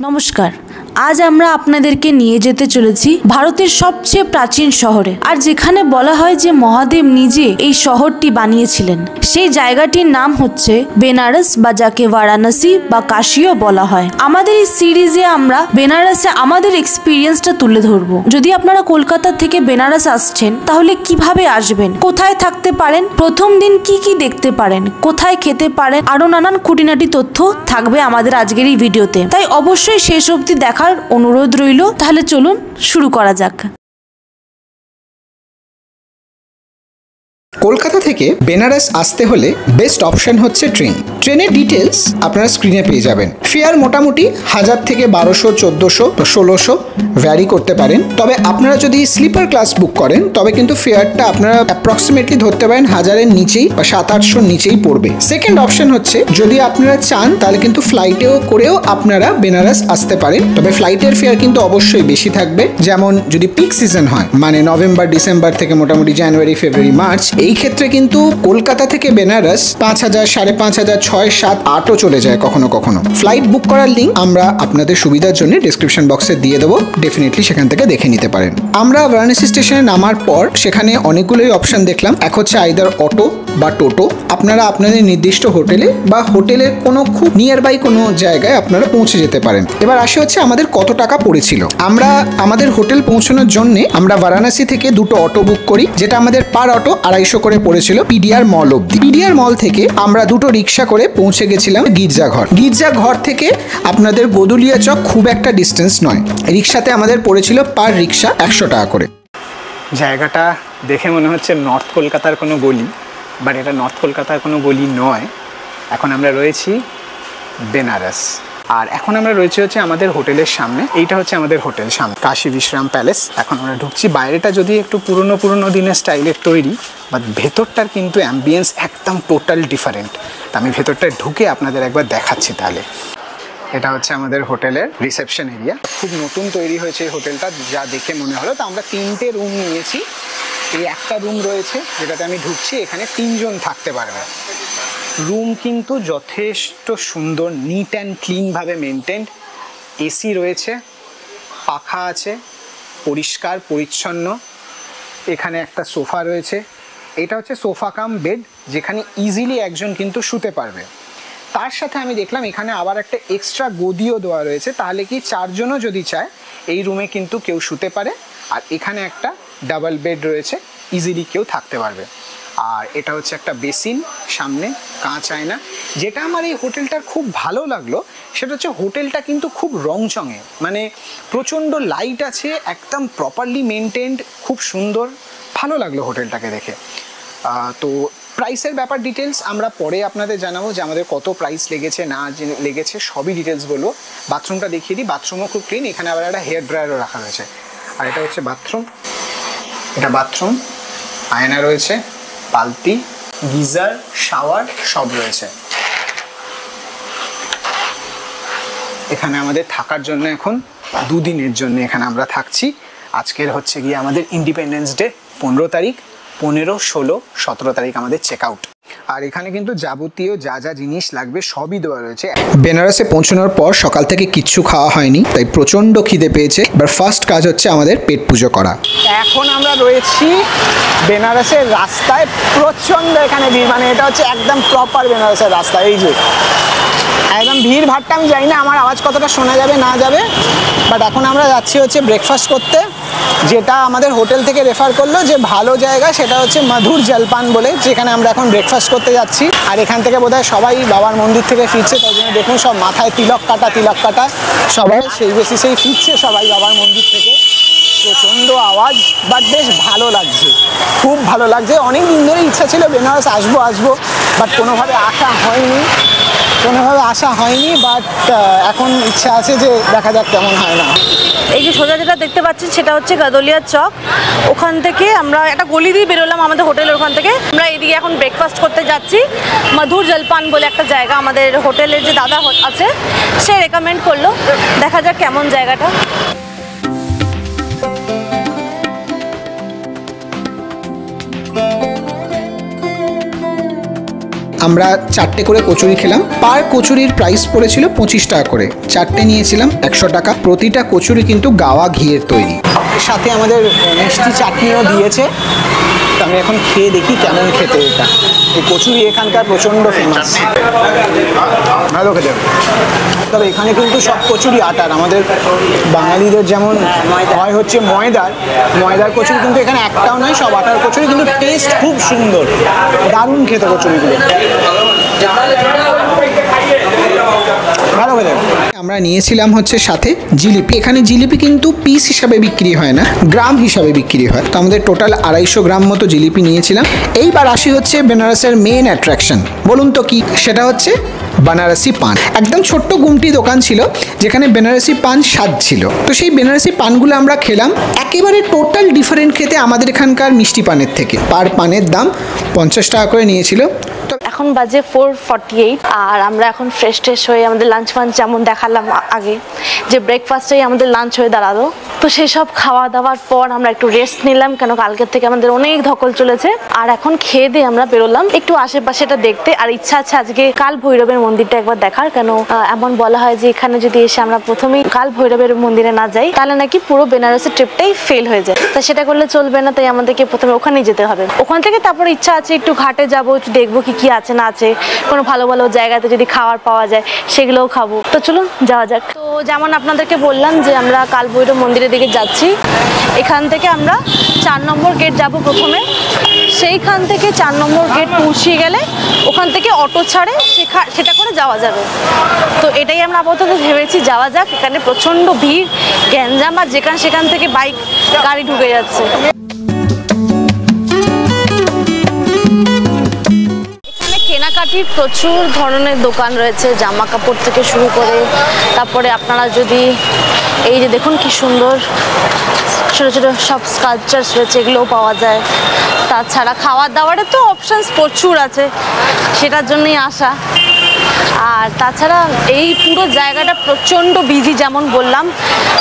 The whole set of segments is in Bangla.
নমস্কার, আজ আমরা আপনাদেরকে নিয়ে যেতে চলেছি ভারতের সবচেয়ে প্রাচীন শহরে, আর যেখানে বলা হয় যে মহাদেব নিজে এই শহরটি বানিয়েছিলেন। সেই জায়গাটির নাম হচ্ছে বেনারস, বা যাকে বারাণসী বা কাশীও বলা হয়। আমাদের এই সিরিজে আমরা বেনারসে আমাদের এক্সপিরিয়েন্সটা তুলে ধরবো। যদি আপনারা কলকাতা থেকে বেনারস আসছেন তাহলে কিভাবে আসবেন, কোথায় থাকতে পারেন, প্রথম দিন কি কি দেখতে পারেন, কোথায় খেতে পারেন, আরো নানান খুঁটিনাটি তথ্য থাকবে আমাদের আজকের এই ভিডিওতে। তাই অবশ্যই শেষ অবধি দেখার অনুরোধ রইল। তাহলে চলুন শুরু করা যাক। কলকাতা থেকে বেনারস আসতে হলে বেস্ট অপশন হচ্ছে ট্রেনের ডিটেলস আপনারা স্ক্রিনে পেয়ে যাবেন। ফেয়ার মোটামুটি 1000 থেকে 1200, 1400, 1600 ভ্যারি করতে পারেন। তবে আপনারা যদি স্লিপার ক্লাস বুক করেন তবে কিন্তু ফেয়ারটা আপনারা অ্যাপ্রক্সিমেটলি ধরতে পারেন 1000-এর নিচেই বা 700-800 নিচেই পড়বে। সেকেন্ড অপশন হচ্ছে যদি আপনারা চান তাহলে কিন্তু ফ্লাইটেও করেও আপনারা বেনারস আসতে পারেন। তবে ফ্লাইটের ফেয়ার কিন্তু অবশ্যই বেশি থাকবে। যেমন যদি পিক সিজন হয়, মানে নভেম্বর ডিসেম্বর থেকে মোটামুটি জানুয়ারি ফেব্রুয়ারি মার্চ, এই ক্ষেত্রে কিন্তু কলকাতা থেকে বেনারস 5000, 5500, 6, 7, 8ও চলে যায় কখনো কখনো। ফ্লাইট বুক করার লিঙ্ক আমরা আপনাদের সুবিধার জন্য ডেসক্রিপশন বক্সে দিয়ে দেবো, ডেফিনেটলি সেখান থেকে দেখে নিতে পারেন। আমরা বারাণসী স্টেশনে নামার পর সেখানে অনেকগুলোই অপশন দেখলাম। এক হচ্ছে আইদার অটো বা টোটো। আপনারা আপনাদের নির্দিষ্ট হোটেলে বা হোটেলের কোনো খুব নিয়ার বাই কোনো জায়গায় আপনারা পৌঁছে যেতে পারেন। এবার আসে হচ্ছে আমাদের কত টাকা পড়েছিল। আমরা আমাদের হোটেল পৌঁছানোর জন্য আমরা বারাণসী থেকে দুটো অটো বুক করি, যেটা আমাদের পার অটো 250 করে পড়েছিল পিডিআর মল অব্দি। পিডিআর মল থেকে আমরা দুটো রিক্সা করে পৌঁছে গেছিলাম গির্জাঘর থেকে আপনাদের গোদুলিয়া চক খুব একটা ডিস্টেন্স নয়। রিক্সাতে আমাদের পড়েছিল পার রিক্সা 100 টাকা করে। জায়গাটা দেখে মনে হচ্ছে নর্থ কলকাতার কোনো গলি, বাট এটা নর্থ কলকাতার কোনো গলি নয়। এখন আমরা রয়েছি বেনারস, আর এখন আমরা রয়েছি হচ্ছে আমাদের হোটেলের সামনে। এইটা হচ্ছে আমাদের হোটেল সামনে, কাশী বিশ্রাম প্যালেস। এখন আমরা ঢুকছি। বাইরেটা যদি একটু পুরনো দিনের স্টাইলের তৈরি, বাট ভেতরটার কিন্তু অ্যাম্বিয়েন্স একদম টোটাল ডিফারেন্ট। তা আমি ভেতরটায় ঢুকে আপনাদের একবার দেখাচ্ছি। তাহলে এটা হচ্ছে আমাদের হোটেলের রিসেপশন এরিয়া। খুব নতুন তৈরি হয়েছে এই হোটেলটা, যা দেখে মনে হলো। তো আমরা 3টে রুম নিয়েছি। এই একটা রুম রয়েছে যেটাতে আমি ঢুকছি, এখানে 3 জন থাকতে পারবে। রুম কিন্তু যথেষ্ট সুন্দর, নিট অ্যান্ড ক্লিনভাবে মেনটেন্ড। এসি রয়েছে, পাখা আছে, পরিষ্কার পরিচ্ছন্ন। এখানে একটা সোফা রয়েছে। এটা হচ্ছে সোফা কাম বেড, যেখানে ইজিলি একজন কিন্তু শুতে পারবে। তার সাথে আমি দেখলাম এখানে আবার একটা এক্সট্রা গদিও দেওয়া রয়েছে, তাহলে কি 4 জনও যদি চায় এই রুমে কিন্তু কেউ শুতে পারে। আর এখানে একটা ডাবল বেড রয়েছে, ইজিলি কেউ থাকতে পারবে। আর এটা হচ্ছে একটা বেসিন, সামনে কাঁচ আয়না। যেটা আমার এই হোটেলটার খুব ভালো লাগলো সেটা হচ্ছে হোটেলটা কিন্তু খুব রংচঙে, মানে প্রচণ্ড লাইট আছে, একদম প্রপারলি মেনটেন্ড, খুব সুন্দর। ভালো লাগলো হোটেলটাকে দেখে। তো প্রাইসের ব্যাপার ডিটেলস আমরা পরে আপনাদের জানাবো, যে আমাদের কত প্রাইস লেগেছে না লেগেছে সবই ডিটেলস বলবো। বাথরুমটা দেখিয়ে দিই। বাথরুমও খুব ক্লিন। এখানে আবার একটা হেয়ার ড্রায়ারও রাখা রয়েছে। আর এটা হচ্ছে বাথরুম। এটা বাথরুম, আয়না রয়েছে, বালতি, গিজার, শাওয়ার সব রয়েছে। এখানে আমাদের থাকার জন্য এখন 2 দিনের জন্য এখানে আমরা থাকছি। আজকের হচ্ছে গিয়ে আমাদের ইন্ডিপেন্ডেন্স ডে, 15 তারিখ, 15, 16, 17 তারিখ আমাদের চেক আউট। আর এখানে কিন্তু যাবতীয় যা যা জিনিস লাগবে সবই দেওয়া রয়েছে। বেনারসে পৌঁছানোর পর সকাল থেকে কিচ্ছু খাওয়া হয়নি, তাই প্রচণ্ড খিদে পেয়েছে। এবার ফার্স্ট কাজ হচ্ছে আমাদের পেট পুজো করা। এখন আমরা রয়েছি বেনারসের রাস্তায়। প্রচণ্ড এখানে ভিড়, মানে এটা হচ্ছে একদম প্রপার বেনারসের রাস্তা। এই যে একদম ভিড় ভাট্টা, আমি জানি না আমার আওয়াজ কতটা শোনা যাবে না যাবে, বাট এখন আমরা যাচ্ছি হচ্ছে ব্রেকফাস্ট করতে। যেটা আমাদের হোটেল থেকে রেফার করলো যে ভালো জায়গা, সেটা হচ্ছে মধুর জলপান বলে, যেখানে আমরা এখন ব্রেকফাস্ট করতে যাচ্ছি। আর এখান থেকে বোধহয় সবাই বাবার মন্দির থেকে ফিরছে, তাই জন্য দেখুন সব মাথায় তিলক কাটা সবাই সেই বেসিসেই ফিরছে সবাই বাবার মন্দির থেকে। প্রচণ্ড আওয়াজ, বাট বেশ ভালো লাগছে, খুব ভালো লাগছে। অনেক দিন ধরে ইচ্ছা ছিল বেনারস আসবো, বাট কোনোভাবে আসা হয়নি, বাট এখন ইচ্ছা আছে যে দেখা যাক কেমন হয় না। এই যে সোজা যেটা দেখতে পাচ্ছেন সেটা হচ্ছে গদলিয়া চক। ওখান থেকে আমরা একটা গলি দিয়ে বেরোলাম আমাদের হোটেলের ওখান থেকে। আমরা এদিকে এখন ব্রেকফাস্ট করতে যাচ্ছি। মধুর জলপান বলে একটা জায়গা আমাদের হোটেলের যে দাদা আছে সে রেকমেন্ড করলো। দেখা যাক কেমন জায়গাটা। আমরা 4টে করে কচুরি খেলাম। পার কচুরির প্রাইস পড়েছিল 25 টাকা করে, 4টে নিয়েছিলাম 100 টাকা। প্রতিটা কচুরি কিন্তু গাওয়া ঘিয়ের তৈরি। সাথে আমাদের মিষ্টি চাটনিও দিয়েছে। তো আমি এখন খেয়ে দেখি কেমন খেতে এটা। এই কচুরি এখানকার প্রচণ্ড ফেমাস, ভালো খেতে। তবে এখানে কিন্তু সব কচুরি আটার, আমাদের বাঙালিদের যেমন হয় হচ্ছে ময়দার কচুরি, কিন্তু এখানে একটাও নয়, সব আটার কচুরি। কিন্তু টেস্ট খুব সুন্দর, দারুণ খেতে কচুরিগুলো, ভালো খেতে। আমরা নিয়েছিলাম হচ্ছে সাথে জিলিপি। এখানে জিলিপি কিন্তু পিস হিসাবে বিক্রি হয় না, গ্রাম হিসাবে বিক্রি হয়। তো আমাদের টোটাল 250 গ্রাম মতো জিলিপি নিয়েছিলাম। এইবার আসি হচ্ছে বেনারসের মেন অ্যাট্রাকশন, বলুন তো কি? সেটা হচ্ছে বেনারসি পান। একদম ছোট্ট গুমটি দোকান ছিল যেখানে বেনারসি পান সাজছিল। তো সেই বেনারসি পানগুলো আমরা খেলাম, একেবারে টোটাল ডিফারেন্ট খেতে আমাদের এখানকার মিষ্টি পানের থেকে। পার পানের দাম 50 টাকা করে নিয়েছিল। তো এখন বাজে 4:48 আর আমরা এখন ফ্রেশ হয়ে আমাদের লাঞ্চ ফাঞ্চ যেমন দেখালাম আগে, যে ব্রেকফাস্টেই আমাদের লাঞ্চ হয়ে দাঁড়ালো। তো সেই সব খাওয়া দাওয়ার পর আমরা একটু রেস্ট নিলাম, কেন কালকের থেকে আমাদের অনেক ধকল চলেছে। আর এখন খেয়ে দিয়ে আমরা বেরোলাম একটু আশেপাশেটা দেখতে। আর ইচ্ছা আছে আজকে কাল ভৈরবের মন্দিরটা একবার দেখার, কেন এমন বলা হয় যে এখানে যদি এসে আমরা প্রথমেই কাল ভৈরবের মন্দিরে না যাই তাহলে নাকি পুরো বেনারসের ট্রিপটাই ফেল হয়ে যায়। তা সেটা করলে চলবে না, তাই আমাদেরকে প্রথমে ওখানেই যেতে হবে। ওখান থেকে তারপর ইচ্ছা আছে একটু ঘাটে যাবো, একটু দেখবো কি আছে না আছে, কোনো ভালো ভালো জায়গাতে যদি খাবার পাওয়া যায় সেগুলোও খাবো। তো চলুন যাওয়া যাক। তো যেমন আপনাদেরকে বললাম যে আমরা কাল ভৈরব মন্দিরের দিকে যাচ্ছি। এখান থেকে আমরা 4 নম্বর গেট যাব প্রথমে। সেইখান থেকে 4 নম্বর গেট পৌঁছিয়ে গেলে ওখান থেকে অটো ছাড়ে, সেটা করে যাওয়া যাবে। তো এটাই আমরা আপাতত ভেবেছি, যাওয়া যাক। এখানে প্রচণ্ড ভিড়, গ্যাঞ্জাম, আর সেখান থেকে বাইক গাড়ি ঢুকে যাচ্ছে। কেনাকাটির প্রচুর ধরনের দোকান রয়েছে, জামা কাপড় থেকে শুরু করে। তারপরে আপনারা যদি এই যে দেখুন কি সুন্দর ছোট ছোট সব স্কাল্পচার্স রয়েছে, এগুলোও পাওয়া যায়। তাছাড়া খাওয়ার দাওয়ারের তো অপশানস প্রচুর আছে, সেটার জন্যই আসা। আর তাছাড়া এই পুরো জায়গাটা প্রচণ্ড বিজি, যেমন বললাম,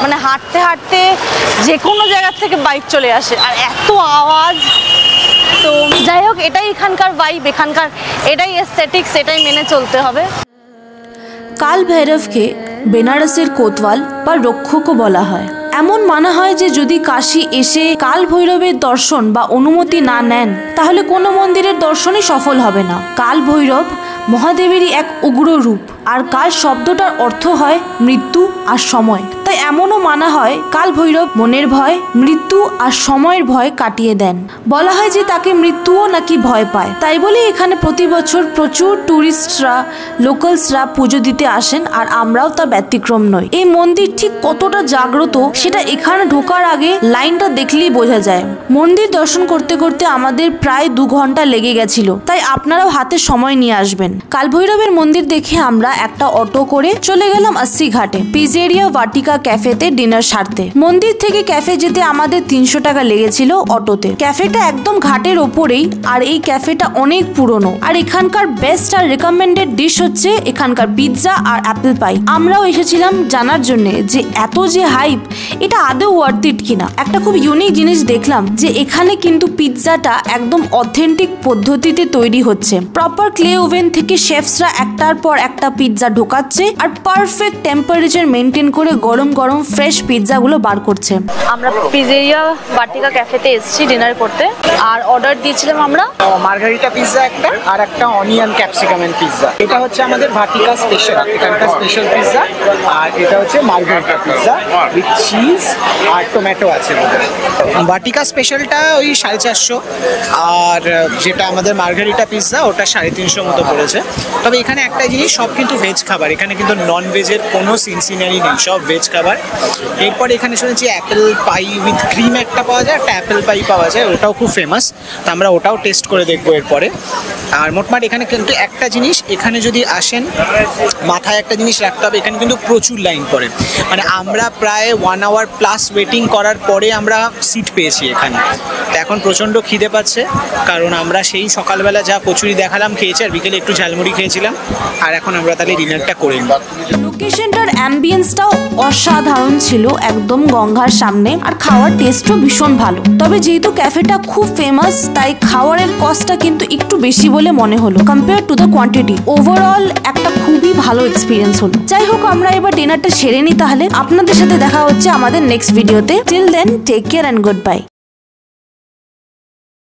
মানে হাঁটতে হাঁটতে যে কোনো জায়গার থেকে বাইক চলে আসে, আর এত আওয়াজ। তো যাই হোক, এটাই এখানকার ভাইব, এখানকার এটাই এস্থেটিক্স, এটাই মেনে চলতে হবে। কাল ভৈরবকে বেনারসের কোতওয়াল বা রক্ষকও বলা হয়। এমন মানা হয় যে যদি কাশী এসে কাল ভৈরবের দর্শন বা অনুমতি না নেন তাহলে কোনো মন্দিরের দর্শনই সফল হবে না। কাল ভৈরব মহাদেবেরই এক উগ্র রূপ, আর কাল শব্দটার অর্থ হয় মৃত্যু আর সময়। তাই এমনও মানা হয় কাল ভৈরব মনের ভয়, মৃত্যু আর সময়ের ভয় কাটিয়ে দেন। বলা হয় যে তাকে মৃত্যুও নাকি ভয় পায়। তাই বলে এখানে প্রতি বছর প্রচুর ট্যুরিস্টরা, লোকালসরা পুজো দিতে আসেন, আর আমরাও তা ব্যতিক্রম নই। এই মন্দির ঠিক কতটা জাগ্রত সেটা এখানে ঢোকার আগে লাইনটা দেখলেই বোঝা যায়। মন্দির দর্শন করতে করতে আমাদের প্রায় 2 ঘন্টা লেগে গেছিল, তাই আপনারাও হাতে সময় নিয়ে আসবেন। কাল ভৈরবের মন্দির দেখে আমরা একটা অটো করে চলে গেলাম 80 ঘাটে পিজেরিয়া ভাটিকা ক্যাফেতে ডিনার সারতে। মন্দির থেকে ক্যাফে যেতে আমাদের 300 টাকা লেগেছিল অটোতে। ক্যাফেটা একদম ঘাটের ওপরেই, আর এই ক্যাফেটা অনেক পুরনো। আর এখানকার বেস্ট আর রেকমেন্ডেড ডিশ হচ্ছে এখানকার পিৎজা আর অ্যাপেল পাই। আমরাও এসেছিলাম জানার জন্য যে এত যে হাইপ, এটা আদৌ ওয়ার্থ ইট কিনা। একটা খুব ইউনিক জিনিস দেখলাম যে এখানে কিন্তু পিৎজাটা একদম অথেন্টিক পদ্ধতিতে তৈরি হচ্ছে। প্রপার ক্লে ওভেন থেকে শেফসরা একটার পর একটা পিৎজা ঢোকাচ্ছে, আর পারফেক্ট টেম্পারেচার মেনটেন করে গরম গরম ফ্রেশ পিৎজাগুলো বার করছে। আমরা পিজেরিয়া ভাটিকা ক্যাফেতে এসেছি ডিনার করতে, আর অর্ডার দিয়েছিলাম আমরা মার্গারিটা পিৎজা একটা, আর একটা অনিয়ন ক্যাপসিকামের পিৎজা। এটা হচ্ছে আমাদের ভাটিকা স্পেশাল, এখানকার স্পেশাল পিৎজা। আর এটা হচ্ছে মার্গারিটা পিৎজা উইথ চিজ আর টমেটো আছে। ভাটিকা স্পেশালটা ওই 450, আর যেটা আমাদের মার্গারিটা পিৎজা ওটা 350 মতো পড়েছে। তবে এখানে একটা জিনিস, সব কিন্তু ভেজ খাবার, এখানে কিন্তু নন ভেজের কোনো সিনসিনারি নেই, সব ভেজ খাবার। এরপর এখানে শুনেছি অ্যাপেল পাই উইথ ক্রিম একটা পাওয়া যায়, একটা অ্যাপেল পাই পাওয়া যায়, ওটাও খুব ফেমাস। তো আমরা ওটাও টেস্ট করে দেখবো এরপরে। আর মোটমাট এখানে কিন্তু একটা জিনিস, এখানে যদি আসেন মাথায় একটা জিনিস রাখতে হবে, এখানে কিন্তু প্রচুর লাইন পড়ে। মানে আমরা প্রায় 1 hour প্লাস ওয়েটিং করার পরে আমরা সিট পেয়েছি এখানে। তো এখন প্রচণ্ড খিদে পাচ্ছে, কারণ আমরা সেই সকালবেলা যা কচুরি দেখালাম খেয়েছি, আর বিকেলে একটু ঝালমুড়ি খেয়েছিলাম। আর এখন আমরা তাহলে ডিনারটা করে নিই। লোকেশনটার অ্যাম্বিয়েন্সটাও অসাধারণ ছিল, একদম গঙ্গার সামনে, আর খাওয়ার টেস্টও ভীষণ ভালো। তবে যেহেতু ক্যাফেটা খুব ফেমাস তাই খাওয়ারের কস্টটা কিন্তু একটু বেশি বলে মনে হলো compare to the quantity. Overall একটা খুবই ভালো এক্সপিরিয়েন্স হলো। যাই হোক, আমরা এবার ডিনারটা সেরে নিই তাহলে। আপনাদের সাথে দেখা হচ্ছে আমাদের নেক্সট ভিডিওতে। Till then take care and good bye.